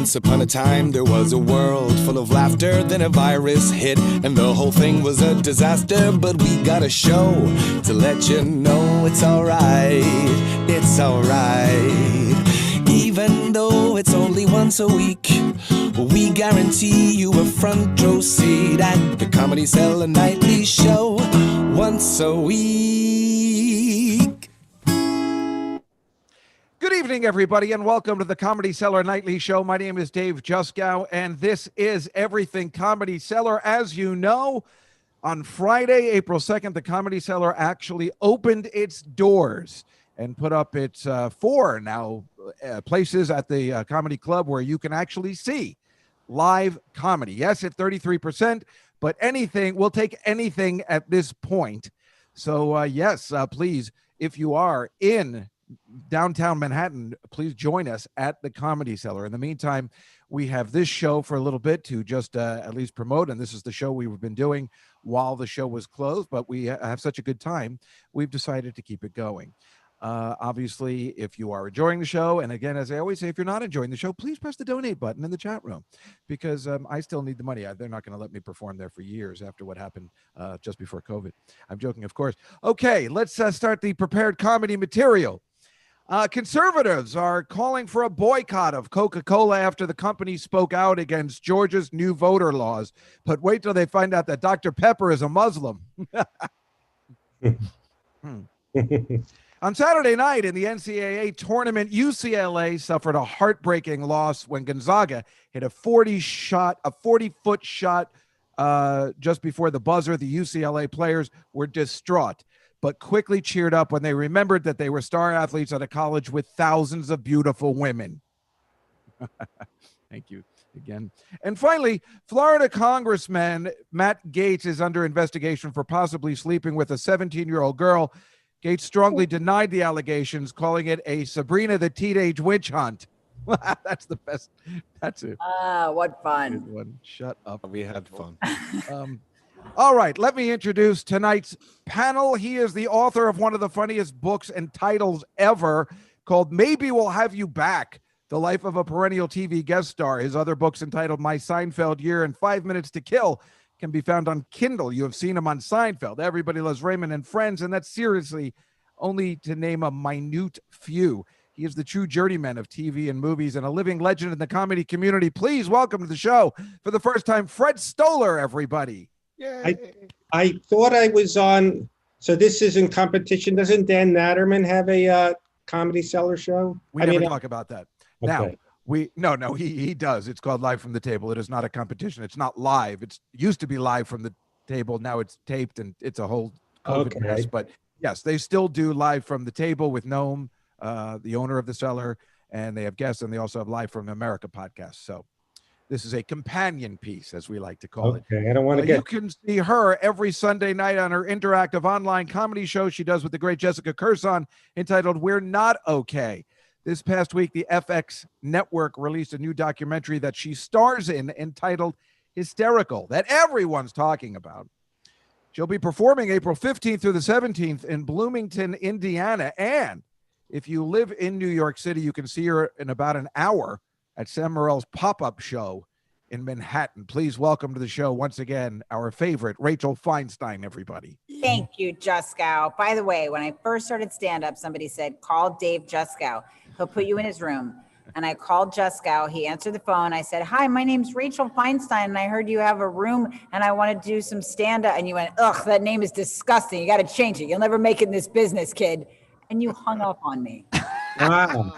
Once upon a time, there was a world full of laughter. Then a virus hit, and the whole thing was a disaster. But we got a show to let you know it's alright. It's alright. Even though it's only once a week, we guarantee you a front row seat at the Comedy Cellar Nightly Show once a week. Good evening, everybody, and welcome to the Comedy Cellar Nightly Show. My name is Dave Juskow, and this is Everything Comedy Cellar. As you know, on Friday, April 2nd, the Comedy Cellar actually opened its doors and put up its four now places at the Comedy Club where you can actually see live comedy. Yes, at 33%, but anything, we'll take anything at this point. So, yes, please, if you are in downtown Manhattan, please join us at the Comedy Cellar. In the meantime, we have this show for a little bit to just at least promote, and this is the show we've been doing while the show was closed, but we have such a good time, we've decided to keep it going. Obviously, if you are enjoying the show, and again, as I always say, if you're not enjoying the show, please press the donate button in the chat room, because I still need the money. They're not going to let me perform there for years after what happened just before COVID. I'm joking, of course. Okay, let's start the prepared comedy material. Conservatives are calling for a boycott of Coca-Cola after the company spoke out against Georgia's new voter laws. But wait till they find out that Dr. Pepper is a Muslim. On Saturday night in the NCAA tournament, UCLA suffered a heartbreaking loss when Gonzaga hit a 40-foot shot just before the buzzer. The UCLA players were distraught, but quickly cheered up when they remembered that they were star athletes at a college with thousands of beautiful women. Thank you again. And finally, Florida Congressman Matt Gaetz is under investigation for possibly sleeping with a 17-year-old girl. Gaetz strongly denied the allegations, calling it a Sabrina the Teenage Witch Hunt. That's the best. That's it. What fun. Shut up. We had fun. All right, let me introduce tonight's panel. He is the author of one of the funniest books and titles ever called Maybe We'll Have You Back, The Life of a Perennial TV Guest Star. His other books entitled My Seinfeld Year and 5 Minutes to Kill can be found on Kindle. You have seen him on Seinfeld, Everybody Loves Raymond and Friends, and that's seriously only to name a minute few. He is the true journeyman of TV and movies and a living legend in the comedy community. Please welcome to the show for the first time, Fred Stoller, everybody. I thought I was on, so this is in competition. Doesn't Dan Natterman have a Comedy Cellar show? We never talk about that. Okay. Now, he does. It's called Live from the Table. It is not a competition. It's not live. It used to be live from the table. Now it's taped, and it's a whole COVID mess. But yes, they still do Live from the Table with Noam, the owner of the Cellar, and they have guests, and they also have Live from America podcast. So this is a companion piece, as we like to call it. Okay, I don't want to get... You can see her every Sunday night on her interactive online comedy show she does with the great Jessica Curson entitled We're Not Okay. This past week, the FX network released a new documentary that she stars in entitled Hysterical that everyone's talking about. She'll be performing April 15th through the 17th in Bloomington, Indiana. And if you live in New York City, you can see her in about an hour at Sam Morrill's pop-up show in Manhattan. Please welcome to the show once again, our favorite, Rachel Feinstein, everybody. Thank you, Juskow. By the way, when I first started stand-up, somebody said, call Dave Juskow. He'll put you in his room. And I called Juskow. He answered the phone. I said, hi, my name's Rachel Feinstein, and I heard you have a room, and I want to do some stand-up. And you went, ugh, that name is disgusting. You got to change it. You'll never make it in this business, kid. And you hung up on me. Wow.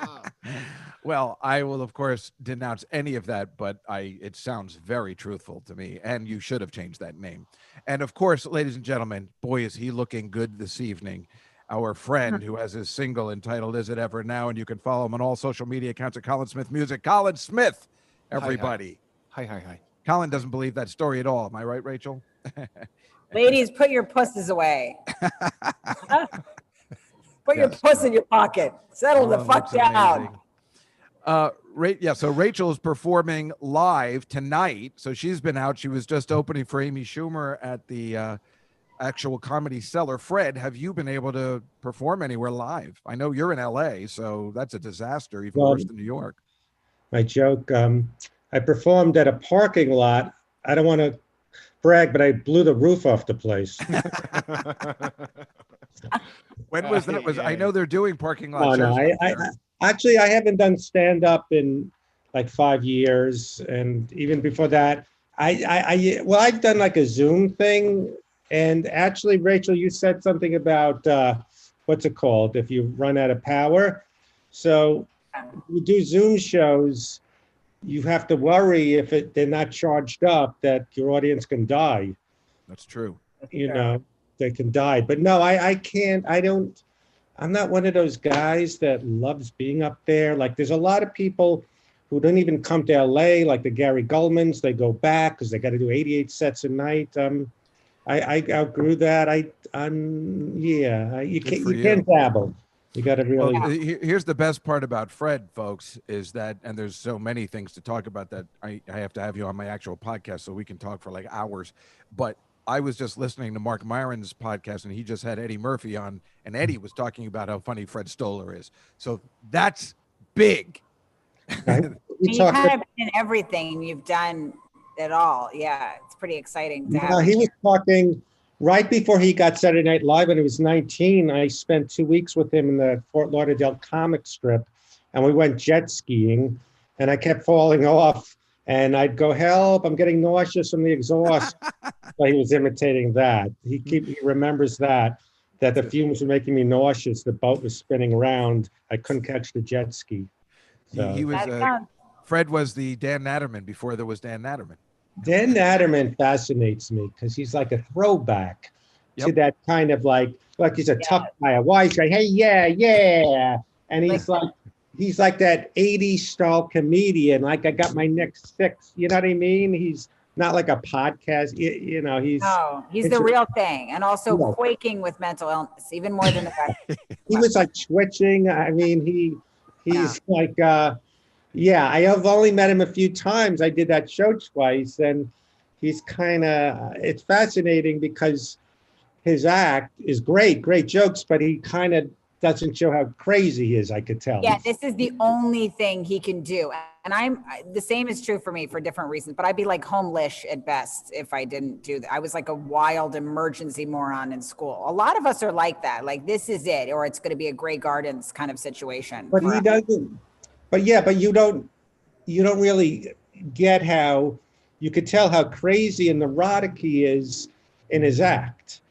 Well, I will, of course, denounce any of that, but it sounds very truthful to me, and you should have changed that name. And, of course, ladies and gentlemen, boy, is he looking good this evening. Our friend who has his single entitled Is It Ever Now, and you can follow him on all social media accounts at Colin Smith Music. Colin Smith, everybody. Hi. Colin doesn't believe that story at all. Am I right, Rachel? Ladies, put your pusses away. Put your puss in your pocket. Settle the fuck down. So Rachel is performing live tonight. So she's been out. She was just opening for Amy Schumer at the actual Comedy Cellar. Fred, have you been able to perform anywhere live? I know you're in LA, so that's a disaster, even worse than New York. my joke. I performed at a parking lot. I don't want to brag, but I blew the roof off the place. When was that? I know they're doing parking lot Oh, no, shows. actually, I haven't done stand-up in like 5 years. And even before that, well, I've done like a Zoom thing. And actually, Rachel, you said something about, what's it called? If you run out of power. So you do Zoom shows, you have to worry if they're not charged up that your audience can die. That's true. You know, they can die. But no, I can't. I'm not one of those guys that loves being up there. Like there's a lot of people who don't even come to LA, like the Gary Gulmans. They go back because they got to do 88 sets a night. I outgrew that. You can't dabble. You got to really. Well, here's the best part about Fred, folks, is that, and there's so many things to talk about that I have to have you on my actual podcast so we can talk for like hours. But I was just listening to Mark Myron's podcast, and he just had Eddie Murphy on, and Eddie was talking about how funny Fred Stoller is. So that's big. You kind of in everything you've done it all. Yeah, it's pretty exciting to have. He was talking right before he got Saturday Night Live when he was 19. I spent 2 weeks with him in the Fort Lauderdale comic strip, and we went jet skiing, and I kept falling off. And I'd go, help, I'm getting nauseous from the exhaust. So he was imitating that. He remembers that the fumes were making me nauseous. The boat was spinning around. I couldn't catch the jet ski. So. He was, Fred was the Dan Natterman before there was Dan Natterman. Dan Natterman fascinates me because he's like a throwback to that kind of like he's a tough guy, a wise guy. Hey, yeah. And he's like that 80s style comedian. Like I got my next fix. You know what I mean? He's not like a podcast. He's the real thing. And also quaking with mental illness, even more than the guy. He was like twitching. I mean, he's like, I have only met him a few times. I did that show twice, and he's it's fascinating because his act is great jokes, but he kind of doesn't show how crazy he is, I could tell. Yeah, this is the only thing he can do. And the same is true for me for different reasons, but I'd be like homelish at best if I didn't do that. I was like a wild emergency moron in school. A lot of us are like that. Like this is it, or it's going to be a Grey Gardens kind of situation. But he doesn't. But you don't really get how you could tell how crazy and neurotic he is in his act.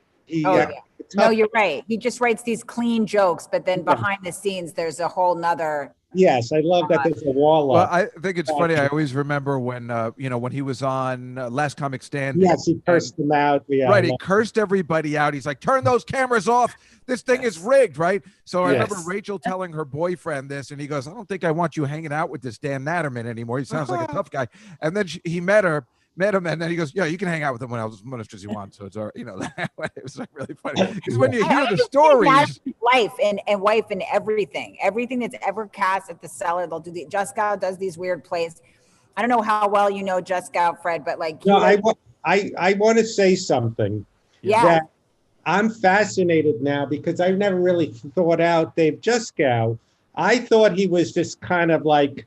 No, you're right. He just writes these clean jokes, but then behind the scenes, there's a whole nother. Yes, I love that there's a wall up. Well, I think it's funny. I always remember when he was on Last Comic Stand. Yes, he cursed them out. Yeah, right, he cursed everybody out. He's like, turn those cameras off. This thing is rigged, right? So I remember Rachel telling her boyfriend this, and he goes, I don't think I want you hanging out with this Dan Natterman anymore. He sounds like a tough guy. And then he met him, and then he goes, yeah, you can hang out with him when as much as you want. So it's all right. It was like really funny. Because when you hear the stories. Wife and everything that's ever cast at the Cellar, they'll do Juskow does these weird plays. I don't know how well you know Juskow, Fred, but like. No, I want to say something. Yeah. That I'm fascinated now because I've never really thought out Dave Juskow. I thought he was just kind of like,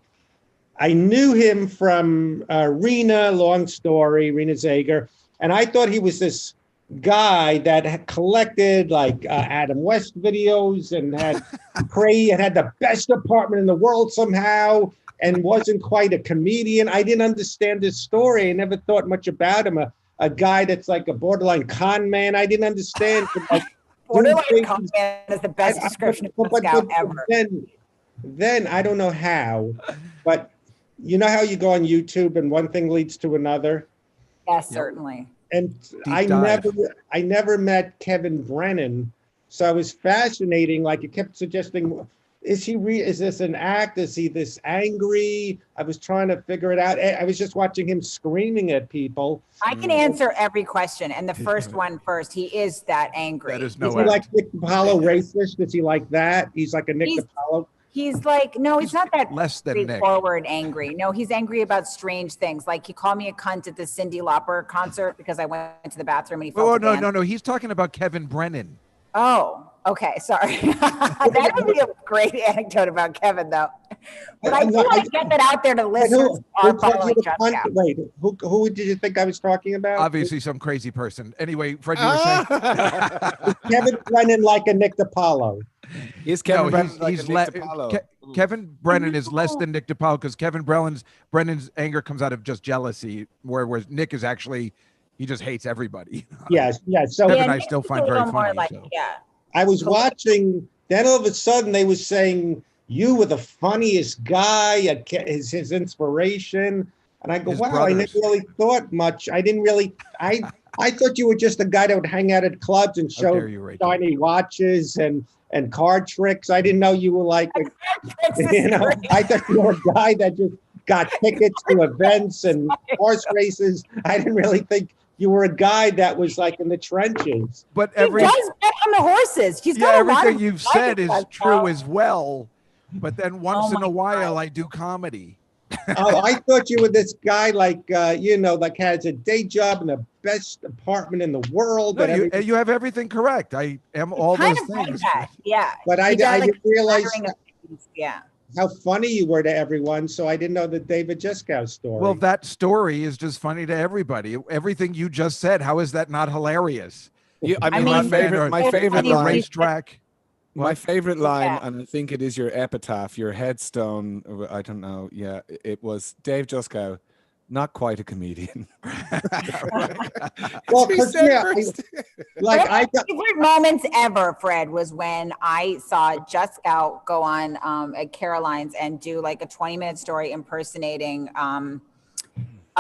I knew him from Rena Zager, and I thought he was this guy that had collected like Adam West videos and had had the best apartment in the world somehow, and wasn't quite a comedian. I didn't understand his story. I never thought much about him. A guy that's like a borderline con man. I didn't understand. Like, borderline con man is the best description of Juskow ever. Then I don't know how, but. You know how you go on YouTube and one thing leads to another? Yes, certainly. And I never met Kevin Brennan. So I was fascinating. Like it kept suggesting, is this an act? Is he this angry? I was trying to figure it out. I was just watching him screaming at people. I can answer every question. And the first one first, he is that angry. That is no Is he like Nick Apollo racist? Is he like that? He's like a Nick Apollo? He's like, no, he's not that less than straightforward angry. No, he's angry about strange things. Like he called me a cunt at the Cyndi Lauper concert because I went to the bathroom and he felt no. He's talking about Kevin Brennan. Oh. Okay, sorry. That would be a great anecdote about Kevin, though. But I do want to get that out there to listeners who are following Juskow. Wait, who did you think I was talking about? Obviously, some crazy person. Anyway, Fred, you were saying Kevin Brennan like a Nick DiPaolo. Is Kevin Brennan he's, like he's a Nick DiPaolo? Kevin Brennan is less than Nick DiPaolo because Kevin Brennan's anger comes out of just jealousy, whereas Nick is actually he just hates everybody. Yes. So Kevin I still find very funny. Like, so. Yeah. I was watching. Then all of a sudden they were saying you were the funniest guy. His inspiration, and I go, wow, brothers. I never really thought much. I didn't really. I thought you were just a guy that would hang out at clubs and show shiny watches and card tricks. I didn't know you were like, I thought you were a guy that just got tickets to events and horse races. I didn't really think you were a guy that was like in the trenches. But he does bet on the horses. He's got everything you've said is true as well. But then once in a while, I do comedy. Oh, I thought you were this guy like, like has a day job in the best apartment in the world. No, you have everything correct. I am all those things. Like that. Yeah. But I didn't realize yeah. how funny you were to everyone. So I didn't know the David Juskow story. Well, that story is just funny to everybody. Everything you just said, how is that not hilarious? I mean my favorite line. Racetrack. My favorite line, and I think it is your epitaph, your headstone. I don't know. Yeah, it was Dave Juskow, not quite a comedian. Well, my favorite moments ever, Fred, was when I saw Juskow go on at Caroline's and do like a 20-minute story impersonating.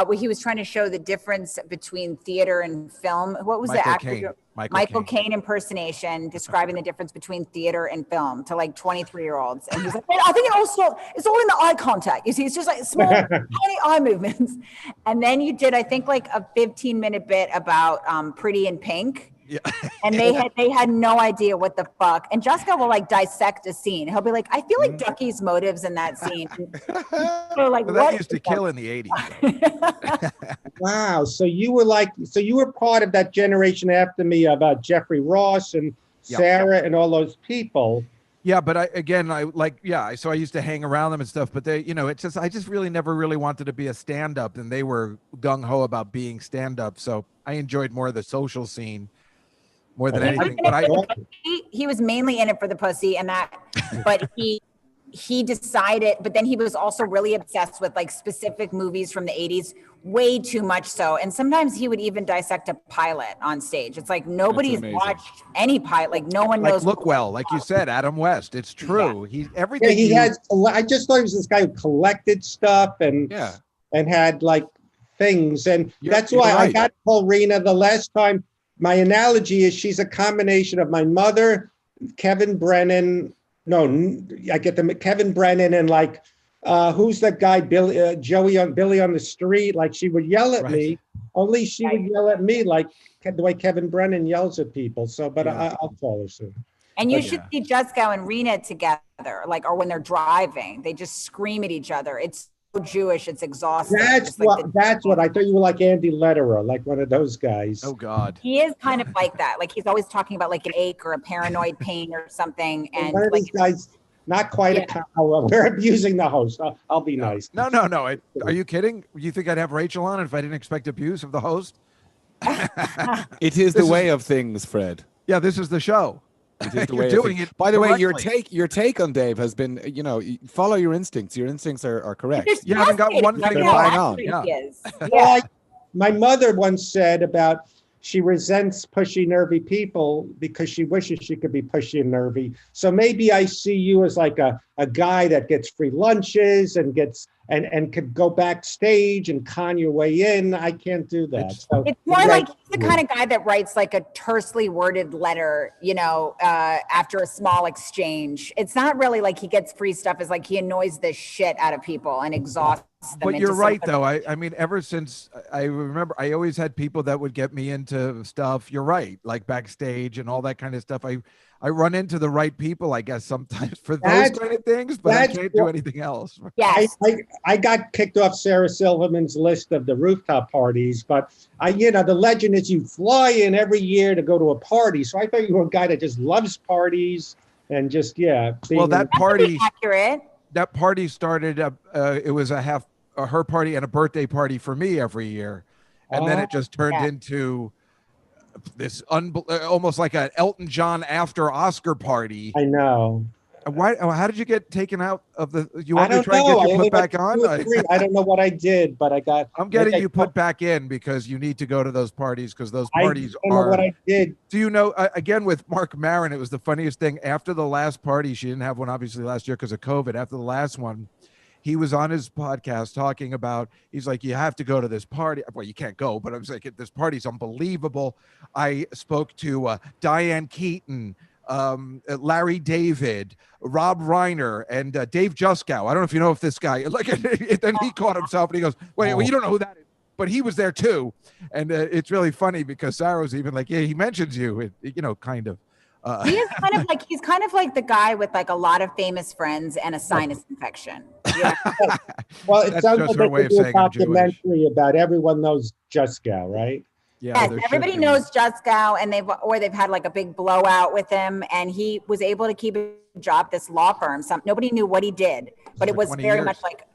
Where he was trying to show the difference between theater and film. What was the actor? Michael Caine impersonation, describing the difference between theater and film to like 23-year-olds. And he's like, I think it's all in the eye contact. You see, it's just like small, tiny eye movements. And then you did, I think, like a 15-minute bit about Pretty in Pink. Yeah. And they had no idea what the fuck. And Juskow will like dissect a scene. He'll be like, I feel like Ducky's motives in that scene. So like, well, that used to kill in the 80s. Wow. So you were part of that generation after me about Jeffrey Ross and Sarah and all those people. Yeah, but so I used to hang around them and stuff, but they, I just really never really wanted to be a stand-up, and they were gung-ho about being stand-up. So I enjoyed more of the social scene. More than anything, but he was mainly in it for the pussy, but he decided. But then he was also really obsessed with like specific movies from the 80s, way too much so. And sometimes he would even dissect a pilot on stage. It's like nobody's watched any pilot. Like no one knows. Look well, like you said, Adam West. It's true. Yeah. I just thought he was this guy who collected stuff and had like things, and that's why I got Paulina the last time. My analogy is she's a combination of my mother, Kevin Brennan. No, I get them. Kevin Brennan and like, who's that guy? Billy on the street. Like she would yell at me. Only she would yell at me like the way Kevin Brennan yells at people. So, but I'll call her soon. And you should see Juskow and Rena together, or when they're driving, they just scream at each other. It's Jewish, it's exhausting. That's what I thought. You were like Andy Lederer, like one of those guys. Oh God, he is kind of like that. Like he's always talking about like an ache or a paranoid pain or something. And one of these guys, not quite we're abusing the host. I'll be nice. No. Are you kidding? You think I'd have Rachel on if I didn't expect abuse of the host? It is the way of things, Fred. Yeah, this is the show. You're doing it. By the way, your take on Dave has been, follow your instincts. Your instincts are correct. You haven't got one thing going on. Well, my mother once said about she resents pushy, nervy people because she wishes she could be pushy and nervy. So maybe I see you as like a guy that gets free lunches and gets and could go backstage and con your way in. I can't do that. It's more like he's the kind of guy that writes like a tersely worded letter, after a small exchange. It's not really like he gets free stuff. It's like he annoys the shit out of people and exhausts them. But you're right, though. I mean, ever since I remember, I always had people that would get me into stuff. You're right, like backstage and all that kind of stuff. I run into the right people, I guess, sometimes for those That's- kind of things, but I that's can't do what- anything else. Yes. I got kicked off Sarah Silverman's list of the rooftop parties, but the legend is you fly in every year to go to a party. So I thought you were a guy that just loves parties and just, Well, being- that That could party, be accurate. that party started, it was her party and a birthday party for me every year. And then Oh, it just turned yeah. into this almost like an Elton John after Oscar party. I know. Why? How did you get taken out of the? You I want me to don't try and know. get I you only put back went on? 2 or 3. I don't know what I did, but I got. I'm getting maybe you put back in because you need to go to those parties because those I parties don't know what are. I did. Do you know? Again, with Mark Maron, it was the funniest thing. After the last party, she didn't have one obviously last year because of COVID. After the last one, he was on his podcast talking about. He's like, you have to go to this party. Well, you can't go, but I was like, this party's unbelievable. I spoke to Diane Keaton, Larry David, Rob Reiner, and Dave Juskow. I don't know if you know if this guy. Like, then he caught himself and he goes, "Wait, well, you don't know who that is." But he was there too, and it's really funny because Sarah was even like, "Yeah, he mentions you," kind of. He's kind of like the guy with like a lot of famous friends and a sinus infection. Yeah. Well, it That's sounds just like her they way could of do a saying I'm Jewish. documentary about everyone knows Juskow, right? Yeah, Yes, there should everybody be. knows Juskow, and they've had like a big blowout with him, and he was able to keep a job at this law firm. Nobody knew what he did, but For it was 20 very years. much like,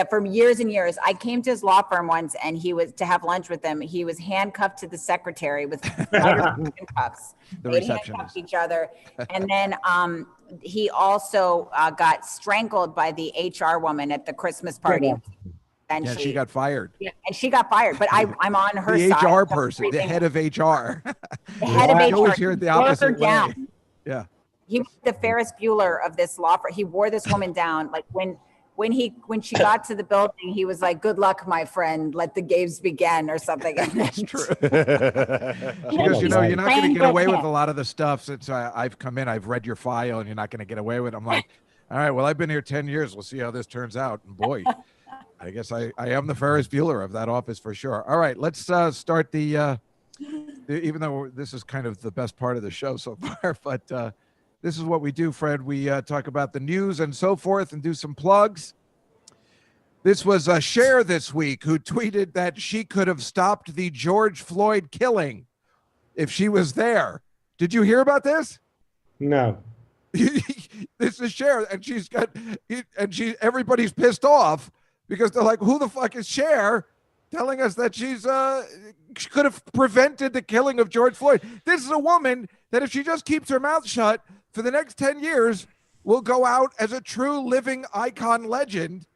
for years and years. I came to his law firm once, and he was to have lunch with him. He was handcuffed to the secretary with handcuffs. The They receptionist. handcuffed each other, and then he also got strangled by the HR woman at the Christmas party. Yeah. And Yeah, she got fired. and she got fired, but I'm on her The side. HR of person, the everything. head of HR. The head of Wow. I HR. always hear it the wore her opposite way. down. Yeah. He was the Ferris Bueller of this law firm. He wore this woman down. Like when she got to the building, he was like, "Good luck, my friend. Let the games begin," or something. That's True. Because you're not going to get away with a lot of the stuff since I've come in. I've read your file, and you're not going to get away with it. I'm like, all right, well, I've been here 10 years. We'll see how this turns out. And boy, I guess I am the Ferris Bueller of that office for sure. All right, let's start the even though this is kind of the best part of the show so far, but this is what we do, Fred. We talk about the news and so forth and do some plugs. This was Cher this week who tweeted that she could have stopped the George Floyd killing if she was there. Did you hear about this? No. This is Cher, and everybody's pissed off because they're like, who the fuck is Cher telling us that she could have prevented the killing of George Floyd? This is a woman that if she just keeps her mouth shut for the next 10 years will go out as a true living icon legend.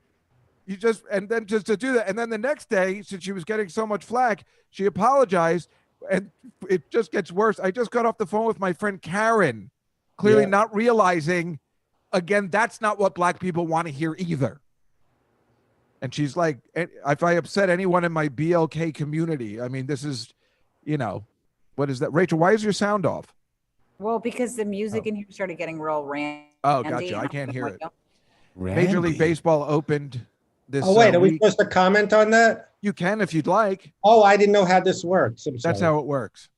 And then just to do that. And then the next day, since she was getting so much flack, she apologized, and it just gets worse. I just got off the phone with my friend Karen, clearly not realizing, again, that's not what black people want to hear either. And she's like, if I upset anyone in my BLK community, I mean, this is, what is that? Rachel, why is your sound off? Well, because the music in here started getting real randy. Oh, gotcha. I can't hear it. Randy. Major League Baseball opened this Oh, wait, are we week. supposed to comment on that? You can if you'd like. Oh, I didn't know how this works. I'm That's sorry. how it works.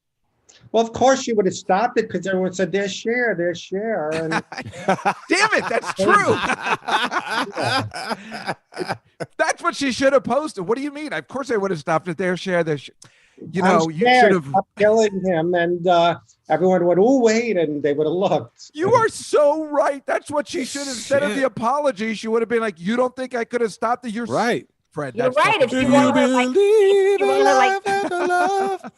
Well, of course you would have stopped it because everyone said, there's Cher. And Damn it, that's true. That's what she should have posted. What do you mean? Of course I would have stopped it there, Cher. You I'm should scared. have. Stop killing him. And everyone went, oh, wait. And they would have looked. You are so right. That's what she should have. Instead of Shit. the apology, she would have been like, you don't think I could have stopped it? You're Right. Fred. You're That's right. If fucking you true. want to like,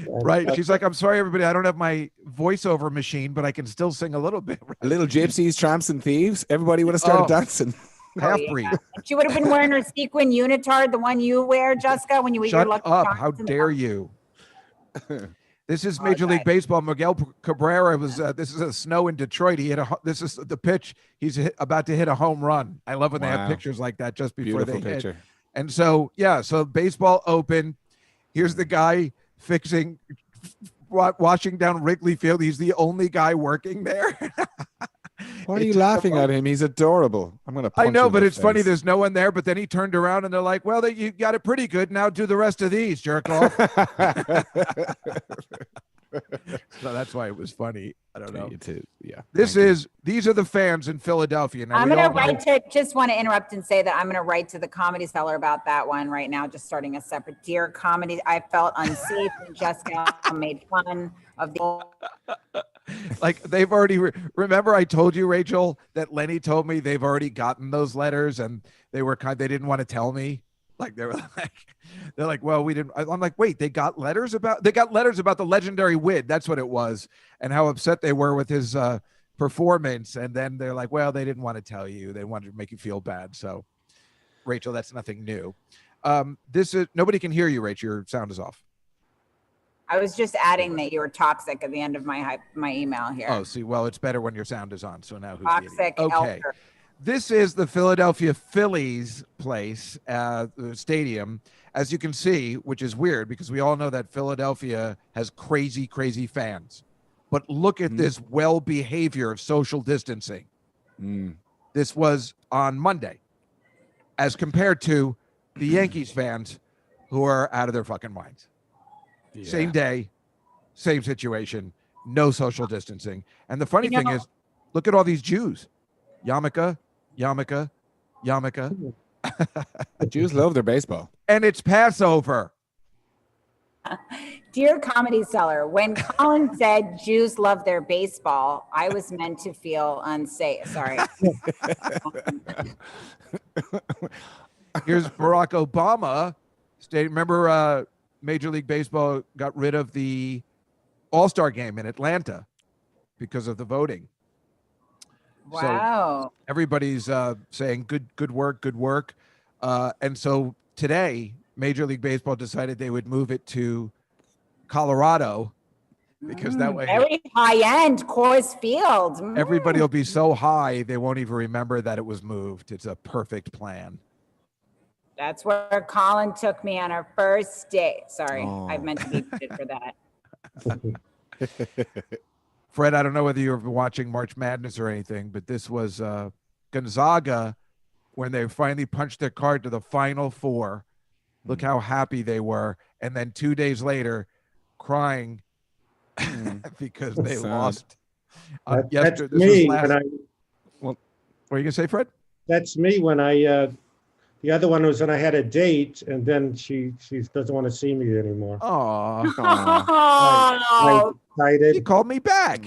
Right. She's like, I'm sorry, everybody. I don't have my voiceover machine, but I can still sing a little bit. Little gypsies, tramps, and thieves. Everybody would have started Oh. dancing. Half breed. She would have been wearing her sequin unitard, the one you wear, Jessica, when you eat your Shut Lucky up. Charms How in the dare morning. you? This is Major League Baseball. Miguel Cabrera was. This is a snow in Detroit. He hit this is the pitch. He's about to hit a home run. I love when they have Wow. pictures like that just before Beautiful they hit. picture. And so so baseball open. Here's the guy washing down Wrigley Field. He's the only guy working there. Why are you It's laughing so- at him? He's adorable. I'm gonna. I punch know, you in but the it's funny. face. There's no one there. But then he turned around and they're like, "Well, you got it pretty good. Now do the rest of these, jerk off." So that's why it was funny. I don't know. Yeah. These are the fans in Philadelphia. Now, I'm going to write to, just want to interrupt and say that I'm going to write to the Comedy Cellar about that one right now, just starting a separate. Dear Comedy, I felt unsafe and Jessica made fun of the. Like they've already, remember I told you, Rachel, that Lenny told me they've already gotten those letters and they didn't want to tell me. Like they're like, well, we didn't. I'm like, wait, they got letters about the legendary Wid. That's what it was, and how upset they were with his performance. And then they're like, well, they didn't want to tell you. They wanted to make you feel bad. So, Rachel, that's nothing new. This is nobody can hear you, Rachel. Your sound is off. I was just adding that you were toxic at the end of my email here. Oh, see, well, it's better when your sound is on. So now who's toxic? The idiot? Okay. Elder. This is the Philadelphia Phillies place, the stadium, as you can see, which is weird because we all know that Philadelphia has crazy, crazy fans. But look at this well behavior of social distancing. This was on Monday, as compared to the Yankees fans who are out of their fucking minds. Yeah. Same day, same situation, no social distancing. And the funny thing is, look at all these Jews. Yarmulke. The Jews love their baseball. And it's Passover. Dear Comedy Cellar, when Colin said Jews love their baseball, I was meant to feel unsafe. Sorry. Here's Barack Obama. Remember Major League Baseball got rid of the All-Star game in Atlanta because of the voting. Wow. So everybody's saying good work. And so today, Major League Baseball decided they would move it to Colorado because that way very high end Coors Field. Everybody will be so high they won't even remember that it was moved. It's a perfect plan. That's where Colin took me on our first date. Sorry, I meant to be good for that. Fred, I don't know whether you've been watching March Madness or anything, but this was Gonzaga when they finally punched their card to the Final Four. Look how happy they were. And then 2 days later, crying because they lost. That's me. What are you going to say, Fred? That's me when the other one was when I had a date, and then she doesn't want to see me anymore. Oh, she called me back.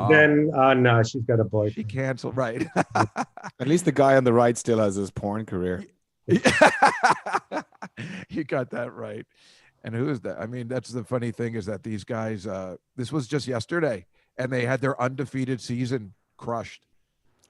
Then no, she's got a boyfriend. She canceled, right? At least the guy on the right still has his porn career. You got that right. And who is that? I mean, that's the funny thing is that these guys. This was just yesterday, and they had their undefeated season crushed.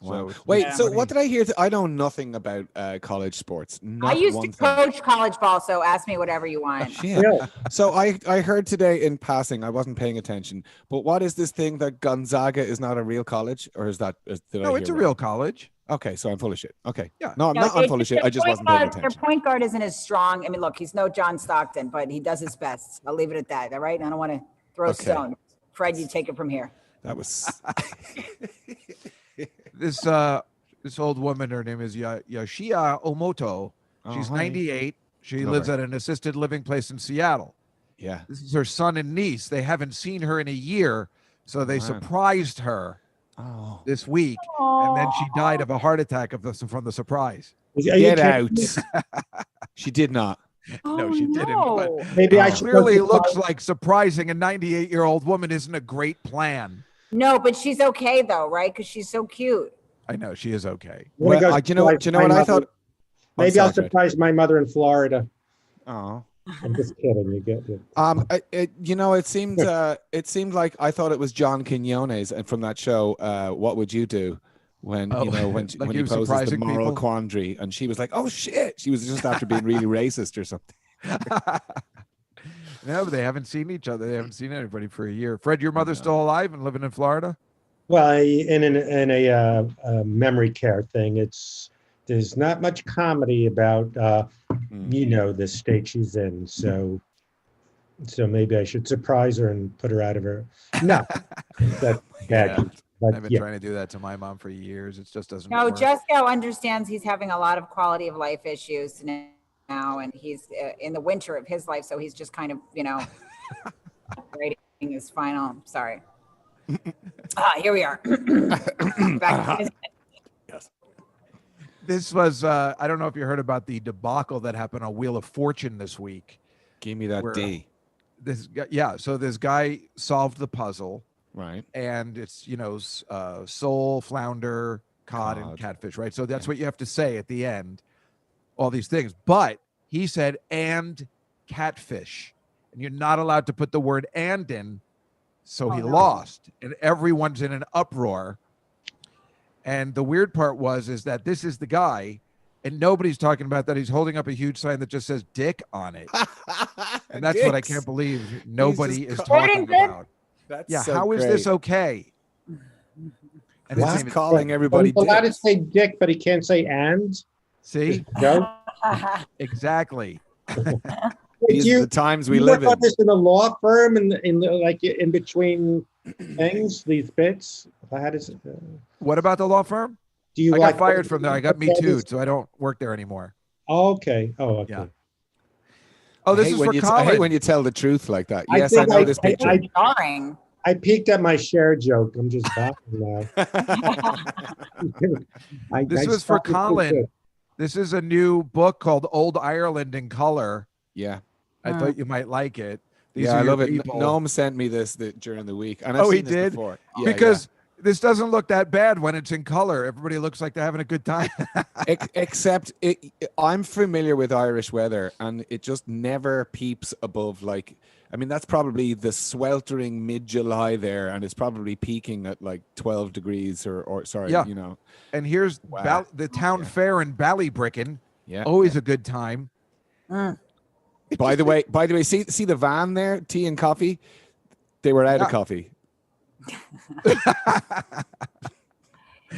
Wow. Wait, so what did I hear? I know nothing about college sports. I used to coach college ball, so ask me whatever you want. Yeah. So I heard today in passing, I wasn't paying attention, but what is this thing that Gonzaga is not a real college? Or is that? No, it's a real college. Okay, so I'm full of shit. Okay. Yeah. No, I'm full of shit. I just wasn't paying attention. Their point guard isn't as strong. I mean, look, he's no John Stockton, but he does his best. I'll leave it at that. All right? I don't want to throw stones. Fred, you take it from here. That was... This old woman, her name is Yoshia Omoto. She's 98. She lives at an assisted living place in Seattle. Yeah. This is her son and niece. They haven't seen her in a year, so they surprised her this week, and then she died of a heart attack from the surprise. Get out. She did not. No, she didn't. But maybe I clearly looks like surprising a 98-year-old woman isn't a great plan. No, but she's okay though, right? Because she's so cute. I know she is okay. Well, do you know what I thought? Maybe I'll surprise my mother in Florida. Oh, I'm just kidding. You get it. It seemed like I thought it was John Quinones, and from that show, What Would You Do? When when he poses the moral quandary, and she was like, "Oh shit!" She was just after being really racist or something. No, they haven't seen each other. They haven't seen anybody for a year. Fred, your mother's still alive and living in Florida? Well, in a memory care thing, there's not much comedy about the state she's in. So maybe I should surprise her and put her out of her. No, that's bad. But, I've been trying to do that to my mom for years. It just doesn't work. work. Juskow understands he's having a lot of quality of life issues now, and he's in the winter of his life, so he's just kind of, writing his final. Sorry. Here we are. Back to yes. This was, I don't know if you heard about the debacle that happened on Wheel of Fortune this week. Give me that D. So this guy solved the puzzle. Right. And it's, sole, flounder, cod, and catfish, right? So that's what you have to say at the end, all these things. But he said, and catfish. And you're not allowed to put the word and in. So he lost. And everyone's in an uproar. And the weird part is that this is the guy, and nobody's talking about that. He's holding up a huge sign that just says dick on it. And that's what I can't believe nobody is talking about. That's how great. Is this okay? And he's calling everybody he's allowed to say dick, but he can't say and. See? No. Exactly. These are the times we live in. You this in a law firm in between things, these bits. What about the law firm? I got fired from there. I got Me Too'd, so I don't work there anymore. Okay. Oh, okay. Yeah. Oh, this is for Colin. I hate when you tell the truth like that. Yes, I know this picture. I peeked at my share joke. I'm just laughing now. This was for Colin. This is a new book called Old Ireland in Color. Yeah. I thought you might like it. I love it. Noam sent me this during the week. And he did? Before. Yeah, because this doesn't look that bad when it's in color. Everybody looks like they're having a good time. Except I'm familiar with Irish weather, and it just never peeps above that's probably the sweltering mid-July there, and it's probably peaking at 12 degrees And here's the town fair in Ballybricken. Yeah. Always a good time. By the way, see the van there, tea and coffee? They were out of coffee.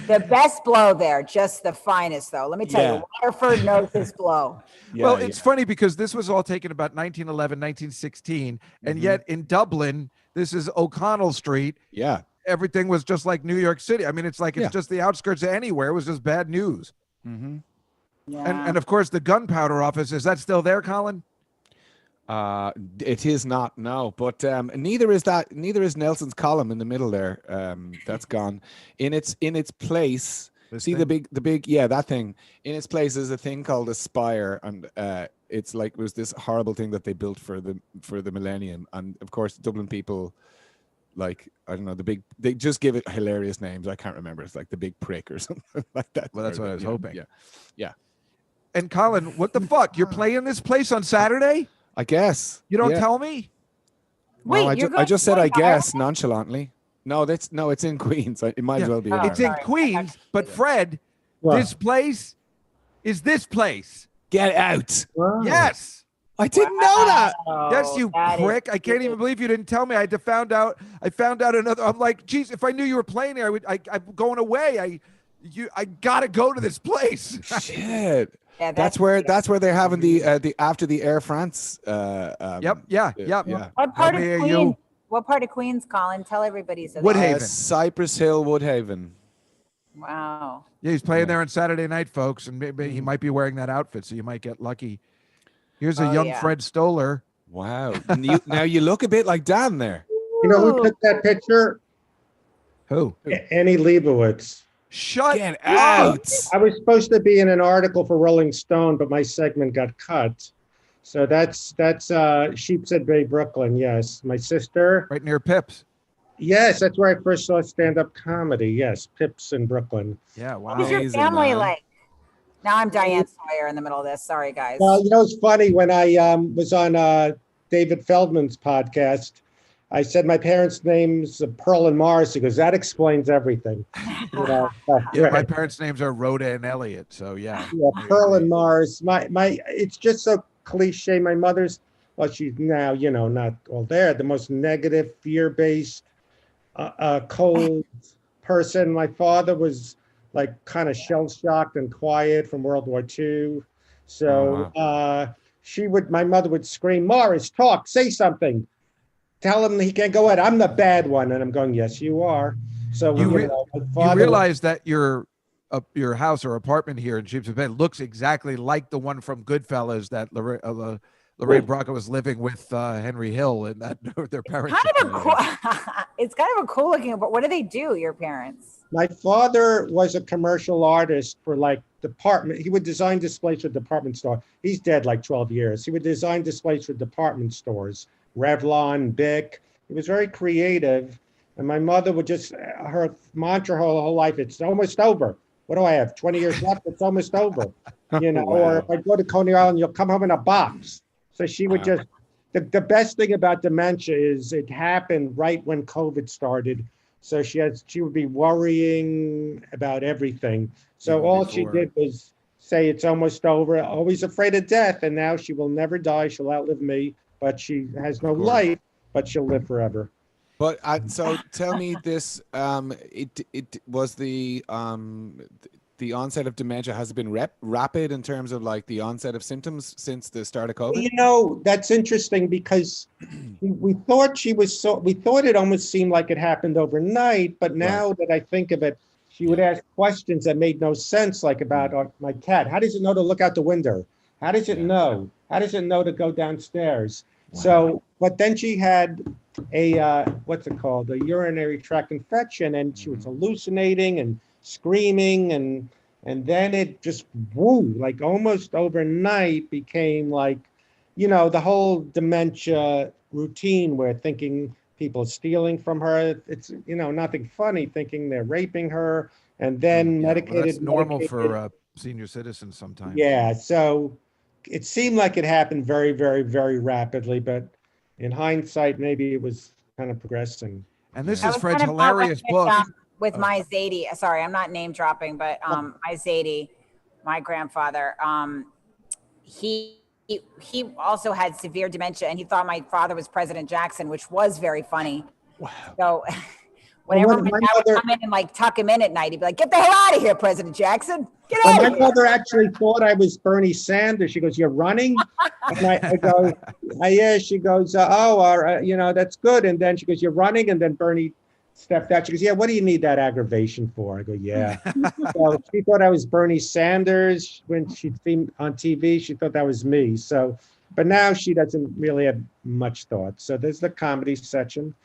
The best blow there, just the finest, though. Let me tell you, Waterford knows his blow. It's funny because this was all taken about 1911, 1916, and yet in Dublin, this is O'Connell Street. Yeah. Everything was just like New York City. I mean, it's like it's just the outskirts of anywhere. It was just bad news. Mm-hmm. Yeah. And of course, the gunpowder office, is that still there, Colin? It is not, no, but neither is Nelson's column in the middle there. That's gone. In its place, the big that thing. In its place is a thing called a spire, and it was this horrible thing that they built for the millennium. And of course, Dublin people, I don't know, they just give it hilarious names. I can't remember. It's like the Big Prick or something like that. Well, that's what I was hoping. Yeah. And Colin, what the fuck? You're playing this place on Saturday? I guess. You don't tell me? Wait, I just said I guess nonchalantly. No, it's in Queens. It might as well be. It's in Queens, but Fred, this place is this place. Get out. Wow. Yes. I didn't know that. Yes, you prick. I can't even believe you didn't tell me. I found out another. I'm like, geez, if I knew you were playing there, I'm going away. I gotta go to this place. Shit. Yeah, that's where they're having the after the Air France. Yep. What part of Queens? What part of Queens, Colin? Tell everybody. Woodhaven. Cypress Hill, Woodhaven. Wow. Yeah, he's playing there on Saturday night, folks, and maybe he might be wearing that outfit, so you might get lucky. Here's a young Fred Stoller. Wow. Now you look a bit like Dan there. You know who took that picture? Who? Annie Leibovitz. Get out. I was supposed to be in an article for Rolling Stone, but my segment got cut. So that's Sheepshead Bay, Brooklyn. Yes. My sister. Right near Pips. Yes, that's where I first saw stand-up comedy. Yes, Pips in Brooklyn. Yeah, wow. What was your family like? Now I'm Diane Sawyer in the middle of this. Sorry, guys. Well, it's funny. When I was on David Feldman's podcast, I said my parents' names are Pearl and Morris. He goes, that explains everything. My parents' names are Rhoda and Elliot. So yeah. Pearl and Morris. My it's just so cliche. My mother's, well, she's now, not all there. The most negative, fear-based, cold person. My father was kind of shell-shocked and quiet from World War II. So my mother would scream, Morris, talk, say something. Tell him he can't go ahead. I'm the bad one. And I'm going, yes, you are. So you realize that your house or apartment here in Sheepshead Bay looks exactly like the one from Goodfellas that Lorraine Bracco was living with Henry Hill, and that their parents. It's kind of a cool looking. But what do they do? Your parents? My father was a commercial artist for like department. He would design displays for department store. He's dead like 12 years. He would design displays for department stores, Revlon, Bic. He was very creative. And my mother would just, her mantra her whole life, it's almost over. What do I have? 20 years left? It's almost over. You know, wow. Or if I go to Coney Island, you'll come home in a box. So she would just, the best thing about dementia is it happened right when COVID started. So she would be worrying about everything. So even all before. She did was say it's almost over, always afraid of death. And now she will never die. She'll outlive me, but she has no life, but she'll live forever. But so tell me this, it was the onset of dementia has been rapid in terms of like the onset of symptoms since the start of COVID? You know, that's interesting because we thought we thought it almost seemed like it happened overnight, but now that I think of it, she would ask questions that made no sense, like about my cat. How does it know to look out the window? How does it know? How does it know to go downstairs? Wow. So, but then she had a, what's it called? A urinary tract infection, and she was hallucinating and screaming, and then it just like almost overnight became like, you know, the whole dementia routine where thinking people are stealing from her. It's, you know, nothing funny, thinking they're raping her, and then medicated. Well, that's normal for senior citizens sometimes. Yeah, so it seemed like it happened very, very, very rapidly, but in hindsight, maybe it was kind of progressing. And this is Fred's hilarious book. With my Zadie, sorry, I'm not name dropping, but my Zadie, my grandfather, he also had severe dementia, and he thought my father was President Jackson, which was very funny. Wow. So whenever my dad would come in and like tuck him in at night, he'd be like, "Get the hell out of here, President Jackson! Get out of here!" My mother actually thought I was Bernie Sanders. She goes, "You're running?" And I go, "Yeah." She goes, you know, that's good. And then she goes, "You're running?" And then Bernie stepped out. She goes, "Yeah, what do you need that aggravation for?" I go, "Yeah." So she thought I was Bernie Sanders when she'd seen on TV. She thought that was me. So, but now she doesn't really have much thought. So there's the comedy section.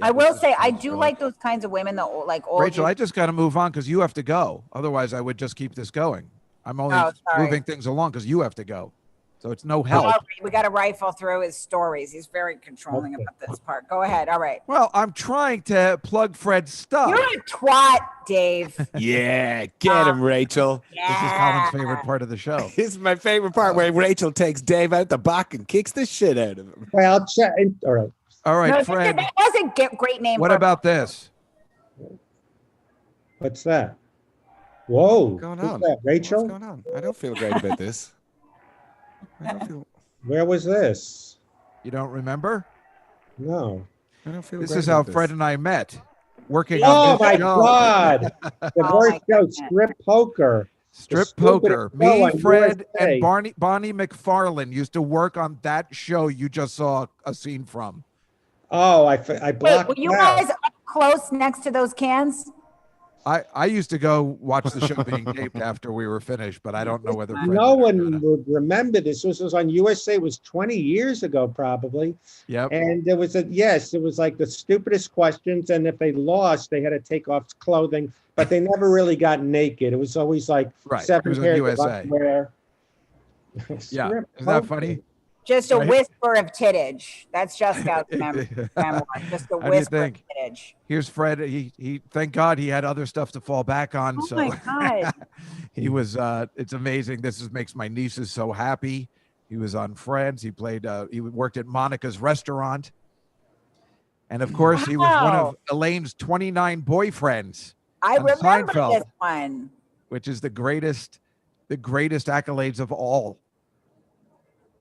I will say, I do like those kinds of women that like old. Rachel, I just got to move on because you have to go. Otherwise, I would just keep this going. I'm only moving things along because you have to go. So it's no help. Right. We got to rifle through his stories. He's very controlling about this part. Go ahead. All right. Well, I'm trying to plug Fred's stuff. You're a twat, Dave. Yeah, get him, Rachel. Yeah. This is Colin's favorite part of the show. This is my favorite part where Rachel takes Dave out the back and kicks the shit out of him. Well, all right. All right, no, Fred. That was a great name. What about this? What's that? Whoa. What's going on? That, Rachel? What's going on? I don't feel great about this. Where was this? You don't remember? No. I don't feel this great is how about Fred this. and I met. Working on this my show. God. The first show, Strip Poker. Strip Poker. Me, Fred, and Bonnie McFarlane used to work on that show you just saw a scene from. Oh, I blocked. Wait, were you guys up close next to those cans? I used to go watch the show being taped after we were finished, but I don't know whether Fred no one would remember this. This was on USA. It was 20 years ago, probably. Yep. And it was it was like the stupidest questions. And if they lost, they had to take off clothing, but they never really got naked. It was always like 7 pairs of underwear. Yeah. Isn't that funny? Just a whisper of tittage. That's Juskow's memoir. Just a whisper of tittage. Here's Fred. He thank God he had other stuff to fall back on. Oh so my God. He was it's amazing. Makes my nieces so happy. He was on Friends. He played he worked at Monica's restaurant. And of course he was one of Elaine's 29 boyfriends. I remember Seinfeld, this one. Which is the greatest accolades of all.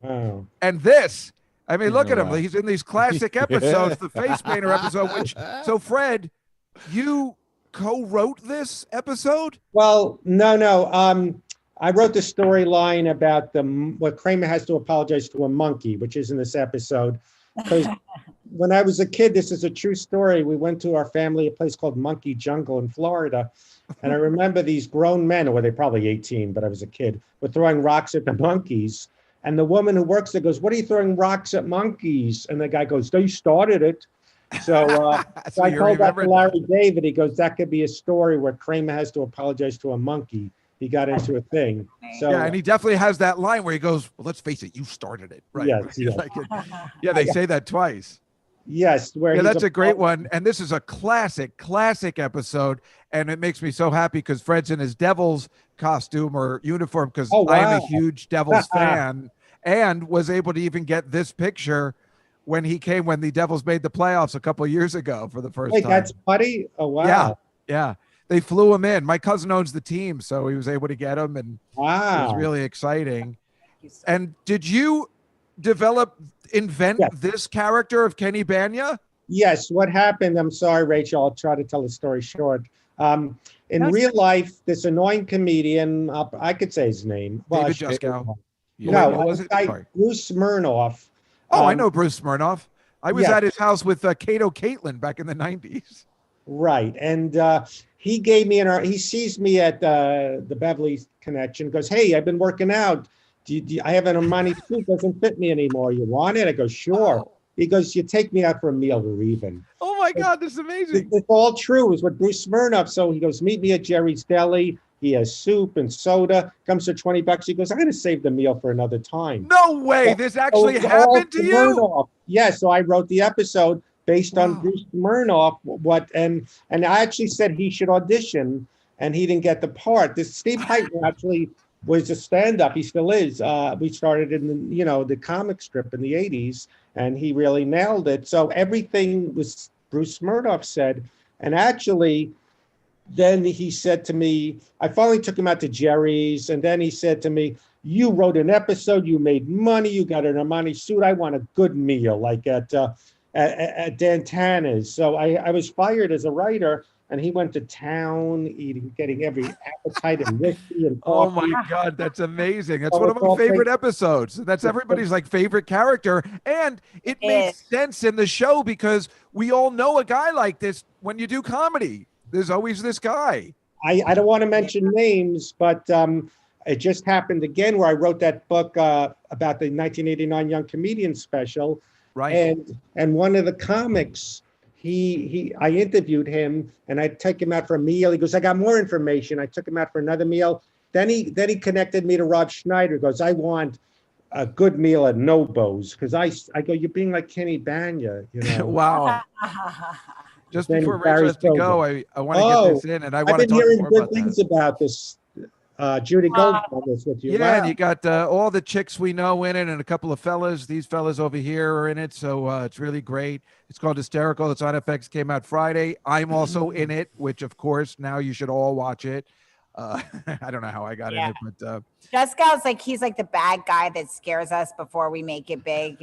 Oh. And this, I mean, look at him. He's in these classic episodes, the face painter episode, so Fred, you co-wrote this episode? Well, no. I wrote the storyline about what Kramer has to apologize to a monkey, which is in this episode. Because when I was a kid, this is a true story. We went to our family, a place called Monkey Jungle in Florida. And I remember these grown men, or they probably 18, but I was a kid, were throwing rocks at the monkeys. And the woman who works there goes, "What are you throwing rocks at monkeys?" And the guy goes, "They started it." So, so I told that to Larry David. He goes, "That could be a story where Kramer has to apologize to a monkey. He got into a thing." So yeah, and he definitely has that line where he goes, "Well, let's face it, you started it." Right. Yes, yes. Yeah, they say that twice. Yes, yeah, that's a great one. And this is a classic episode. And it makes me so happy because Fred's in his Devils costume or uniform because I am a huge Devils fan and was able to even get this picture when the Devils made the playoffs a couple of years ago for the first time. That's funny. Oh, wow. Yeah. Yeah. They flew him in. My cousin owns the team, so he was able to get him. And it was really exciting. And did you invent this character of Kenny Banya? Yes. What happened? I'm sorry, Rachel. I'll try to tell the story short. In real life, this annoying comedian, I could say his name. David Juskow. No, was it? Bruce Smirnoff. Oh, I know Bruce Smirnoff. I was at his house with Kato Caitlin back in the 90s. Right. And he gave me he sees me at the Beverly Connection, goes, "Hey, I've been working out. I have an Armani suit, doesn't fit me anymore. You want it?" I go, "Sure." Oh. He goes, "You take me out for a meal, we're even." Oh my God, this is amazing. It's all true. It's what Bruce Smirnoff. So he goes, "Meet me at Jerry's Deli." He has soup and soda. Comes for $20. He goes, "I'm going to save the meal for another time." No way. So, this actually happened to you? Yeah. So I wrote the episode based on Bruce Smirnoff. And I actually said he should audition, and he didn't get the part. This Steve Heitner actually was a stand-up. He still is. We started in the comic strip in the 80s, and he really nailed it. So everything was Bruce Smirnoff said. And actually, then he said to me, I finally took him out to Jerry's, and then he said to me, "You wrote an episode, you made money, you got an Armani suit. I want a good meal, like at Dantana's." So I was fired as a writer. And he went to town getting every appetite and whiskey and coffee. Oh my God, that's amazing. That's one of my favorite episodes. That's everybody's favorite character. And it makes sense in the show because we all know a guy like this when you do comedy. There's always this guy. I don't want to mention names, but it just happened again where I wrote that book about the 1989 Young Comedian special. Right. And one of the comics, I interviewed him and I took him out for a meal. He goes, "I got more information." I took him out for another meal. Then he connected me to Rob Schneider. He goes, "I want a good meal at Nobo's." Because I go, "You're being like Kenny Banya, Wow. Just before Rachel has to go, I want to get this in, and I want to talk more about that. I've been hearing good things about this. Judy Gold on this with you. Yeah, and you got all the chicks we know in it and a couple of fellas. These fellas over here are in it, so it's really great. It's called Hysterical. It's on FX, came out Friday. I'm also in it, which, of course, now you should all watch it. I don't know how I got in it, but Juskow's he's like the bad guy that scares us before we make it big,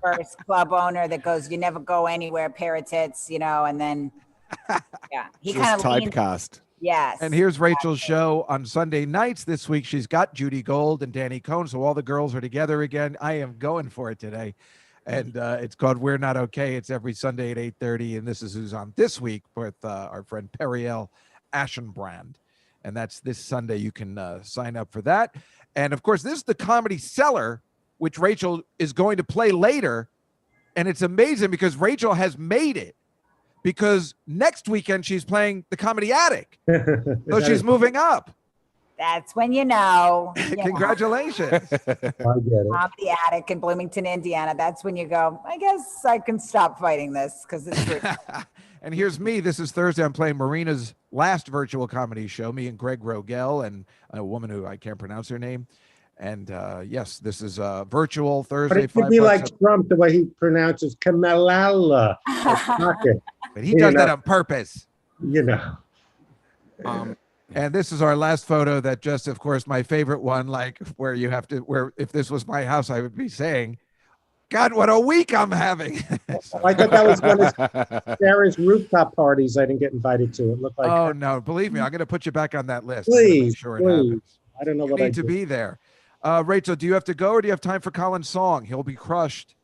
first club owner that goes, "You never go anywhere, pair of tits," and then he kind of typecast. Yes. And here's Rachel's show on Sunday nights this week. She's got Judy Gold and Danny Cohn, so all the girls are together again. I am going for it today. And it's called We're Not Okay. It's every Sunday at 8:30, and this is who's on this week with our friend Periel Ashenbrand. And that's this Sunday. You can sign up for that. And, of course, this is the Comedy Cellar, which Rachel is going to play later. And it's amazing because Rachel has made it. Because next weekend she's playing the Comedy Attic. So she's moving up. That's when you know. Congratulations. I get it. Comedy Attic in Bloomington, Indiana. That's when you go, I guess I can stop fighting this because it's true. And here's me. This is Thursday. I'm playing Marina's last virtual comedy show, me and Greg Rogel and a woman who I can't pronounce her name. And yes, this is virtual Thursday. But it could be like Trump, the way he pronounces Kamalala. But he does that on purpose. And this is our last photo that just, of course, my favorite one, where if this was my house, I would be saying, "God, what a week I'm having." I thought that was one of Sarah's rooftop parties I didn't get invited to. It looked like. Oh, no, believe me, I'm going to put you back on that list. Please, sure please. I don't know what I need to be there. Rachel, do you have to go or do you have time for Colin's song? He'll be crushed.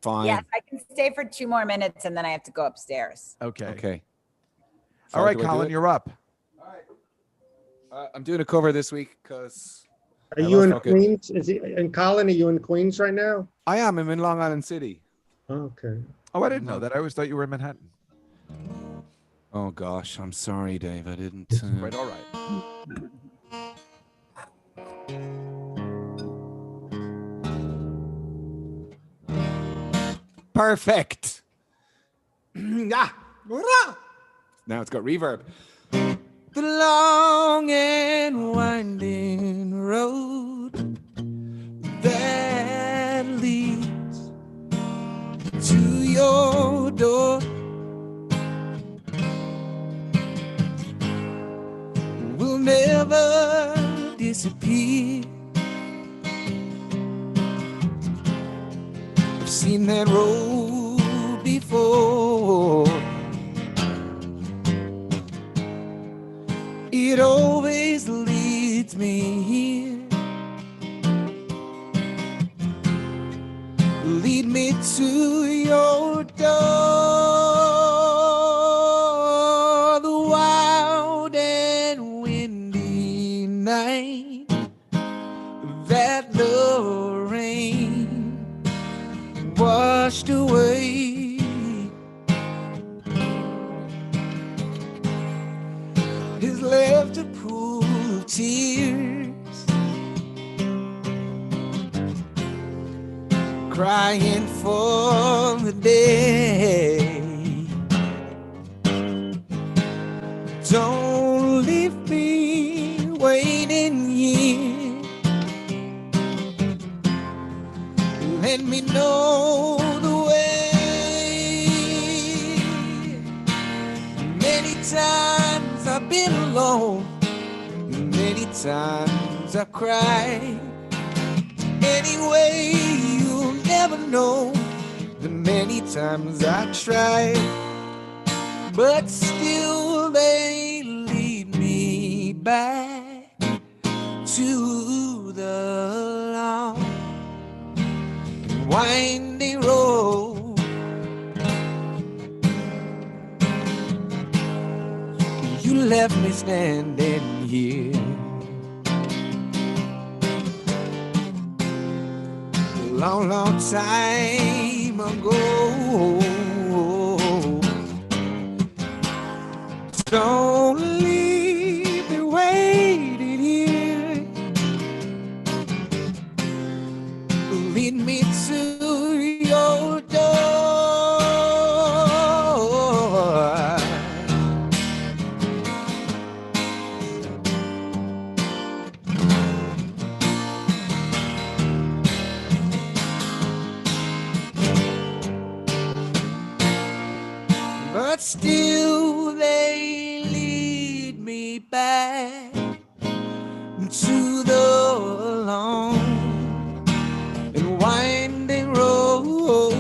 Fine. Yes, I can stay for 2 more minutes and then I have to go upstairs. Okay. So all right, Colin, you're up. All right. I'm doing a cover this week because Are you in Queens? Is it in Colin? Are you in Queens right now? I am. I'm in Long Island City. Okay. Oh, I didn't know that. I always thought you were in Manhattan. Oh gosh, I'm sorry, Dave. I didn't. Right, all right. Perfect. Now it's got reverb. The long and winding road that leads to your door will never disappear. I've seen that road before. It always leads me here. Lead me to your door. The wild and windy night that the rain washed away has left a pool of tears, crying for the day. Don't leave me waiting here. Let me know the way. Many times I've been alone, many times I cried. Anyway, you'll never know the many times I tried, but still they lead me back to the long and winding road. You left me standing here. Long, long time ago. Don't leave me waiting here. Lead me to your door. But still they lead me back to the long and winding road.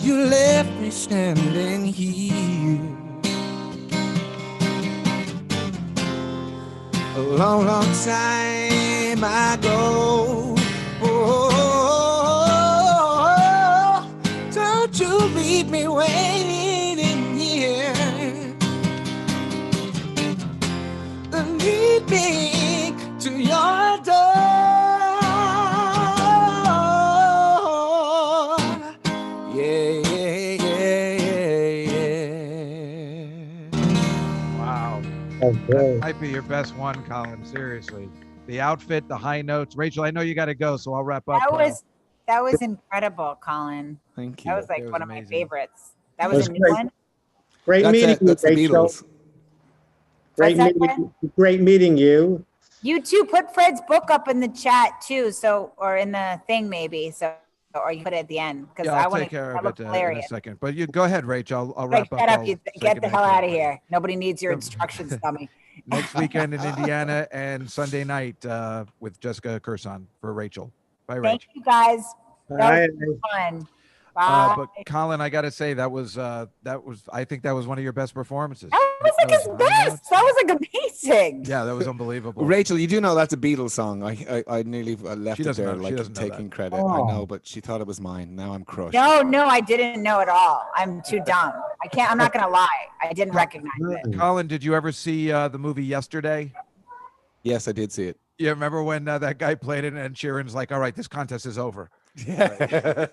You left me standing here a long, long time ago. Don't you leave me waiting here. Lead me to your door. Yeah, yeah, yeah. Wow. Okay. That might be your best one, Colin. Seriously. The outfit, the high notes. Rachel, I know you got to go, so I'll wrap up. That was incredible, Colin. Thank you. That was like one of my favorites. That That's was a new great. one. Great That's meeting it. That's you, the Rachel. Beatles. Great meeting you. You too. Put Fred's book up in the chat too, so or in the thing maybe. So or you put it at the end because Yeah, I I'll want take to. care That of looks it in a hilarious. second. But you go ahead, Rachel. I'll Like, wrap up. shut up! I'll You say get the goodnight hell to out of everybody. here. Nobody needs your instructions, dummy. Next weekend in Indiana and Sunday night with Jessica Curson for Rachel. Bye, Rachel. Thank you guys. That Bye. was fun. Bye. But Colin, I got to say that was I think that was one of your best performances. That was like his best. That was like amazing. Yeah, that was unbelievable. Rachel, you do know that's a Beatles song. I nearly left it there, like taking credit. I know, but she thought it was mine. Now I'm crushed. No, I didn't know at all. I'm too dumb. I'm not gonna lie. I didn't recognize it. Colin, did you ever see the movie Yesterday? Yes, I did see it. Yeah, remember when that guy played it and Sheeran's like, "All right, this contest is over." Yeah.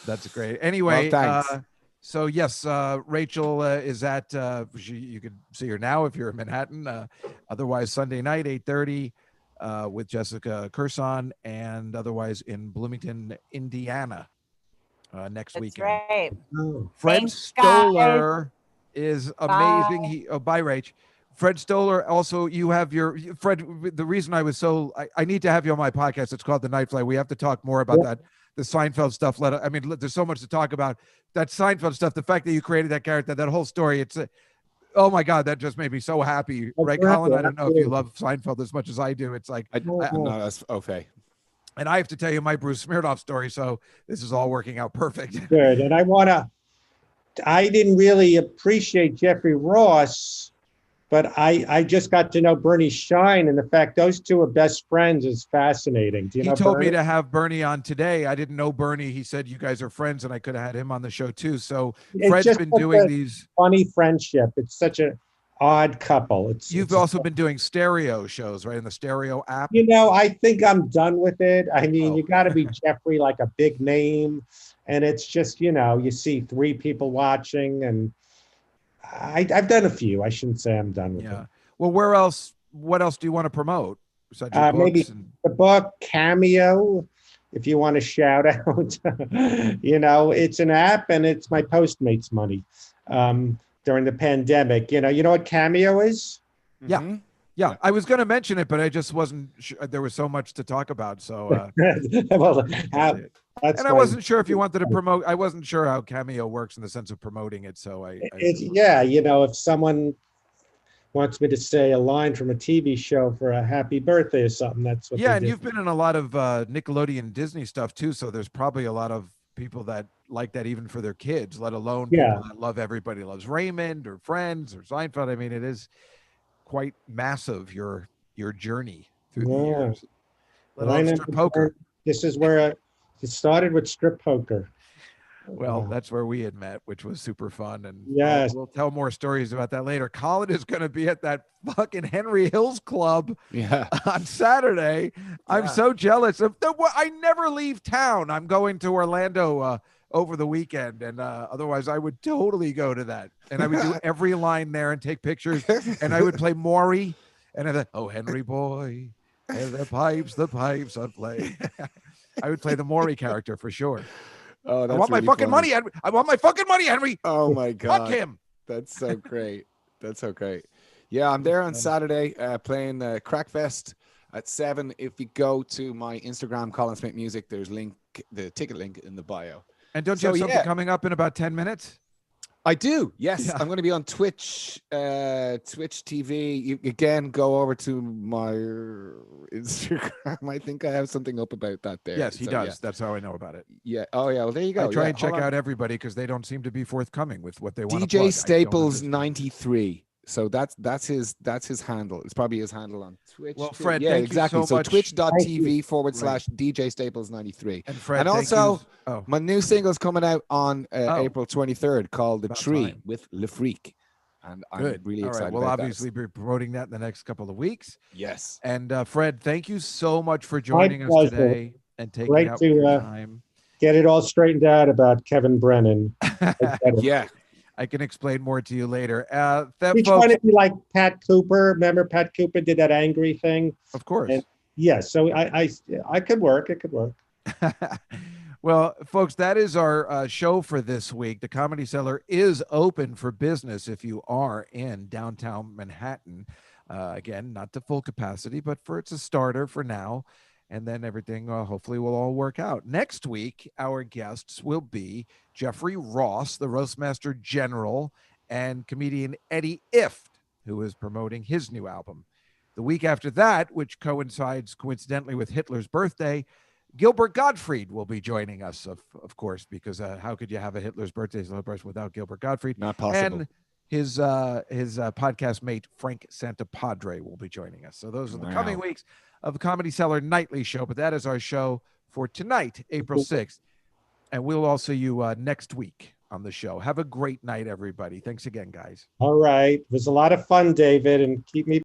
That's great. Anyway, well, thanks. So yes, Rachel is at. You could see her now if you're in Manhattan. Otherwise, Sunday night, 8:30, with Jessica Curson, and otherwise in Bloomington, Indiana, next weekend. Right. Fred Thanks, Stoller is amazing. Bye. Bye, Rach. Fred Stoller. Also, you have Fred. The reason I was I need to have you on my podcast. It's called The Night Flight. We have to talk more about that. The Seinfeld stuff. There's so much to talk about. That Seinfeld stuff. The fact that you created that character, that whole story. It's oh my God, that just made me so happy. Right, Colin? I don't know if you love Seinfeld as much as I do. It's like I'm not as okay. And I have to tell you my Bruce Smirnoff story. So this is all working out perfect. Good. And I didn't really appreciate Jeffrey Ross, but I just got to know Bernie Shine, and the fact those two are best friends is fascinating. Do you know He told Bernie? me to have Bernie on today. I didn't know Bernie. He said you guys are friends, and I could have had him on the show too. So Fred's been doing these funny friendship. It's such an odd couple. You've also been doing stereo shows, right? In the stereo app. You know, I think I'm done with it. I mean, you got to be Jeffrey, like a big name, and it's just, you see 3 people watching, and I've done a few. I shouldn't say I'm done with it. Well, what else do you want to promote? Maybe the book Cameo, if you want to shout out. It's an app, and it's my Postmates money during the pandemic. You know what Cameo is? Yeah. Mm-hmm. Yeah, I was going to mention it, but I just wasn't sure. There was so much to talk about. So, I wasn't sure if you wanted to promote. I wasn't sure how Cameo works in the sense of promoting it. So if someone wants me to say a line from a TV show for a happy birthday or something, that's what. Yeah, and you've been in a lot of Nickelodeon Disney stuff too. So there's probably a lot of people that like that even for their kids, let alone people that love Everybody Loves Raymond or Friends or Seinfeld. I mean, it is quite massive, your journey through the years. Strip poker. This is where it started with strip poker. Well, that's where we had met, which was super fun. And we'll tell more stories about that later. Colin is going to be at that fucking Henry Hills Club on Saturday. I'm so jealous of I never leave town. I'm going to Orlando over the weekend, and otherwise I would totally go to that, and I would do every line there and take pictures, and I would play Maury, and I thought, oh Henry boy, and the pipes on play. I would play the Maury character for sure. Oh, that's I want my fucking money, Henry. I want my fucking money, Henry. Oh my God, fuck him. That's so great. That's so great. Yeah, I'm there on Saturday playing Crackfest at 7. If you go to my Instagram, Colin Smith Music, there's the ticket link in the bio. And don't you have something coming up in about 10 minutes? I do. Yes. I'm going to be on Twitch TV. You again go over to my Instagram. I think I have something up about that there. Yes, he does. Yeah. That's how I know about it. Yeah. Oh yeah. Well, there you go. I try and check out everybody because they don't seem to be forthcoming with what they want to DJ Staples 93. So that's his handle. It's probably his handle on Twitch. Well, Fred, yeah, thank exactly. You so much. Twitch.tv/DJ Staples 93. And also my new single's coming out on April 23rd called The Tree with Le Freak. And I'm really excited. We'll obviously be promoting that in the next couple of weeks. Yes. And Fred, thank you so much for joining us today and taking out your time. Get it all straightened out about Kevin Brennan. Yeah. I can explain more to you later. We try to be like Pat Cooper. Remember Pat Cooper did that angry thing? Of course. So I could work. It could work. Well, folks, that is our show for this week. The Comedy Cellar is open for business if you are in downtown Manhattan. Again, not to full capacity, but it's a starter for now. And then everything hopefully will all work out. Next week, our guests will be Jeffrey Ross, the Roastmaster General, and comedian Eddie Ifft, who is promoting his new album. The week after that, which coincides coincidentally with Hitler's birthday, Gilbert Gottfried will be joining us, of course, because how could you have a Hitler's birthday celebration without Gilbert Gottfried? Not possible. And his podcast mate, Frank Santapadre, will be joining us. So those are the coming weeks of the Comedy Cellar Nightly Show. But that is our show for tonight, April 6th. And we'll all see you next week on the show. Have a great night, everybody. Thanks again, guys. All right. It was a lot of fun, David, and keep me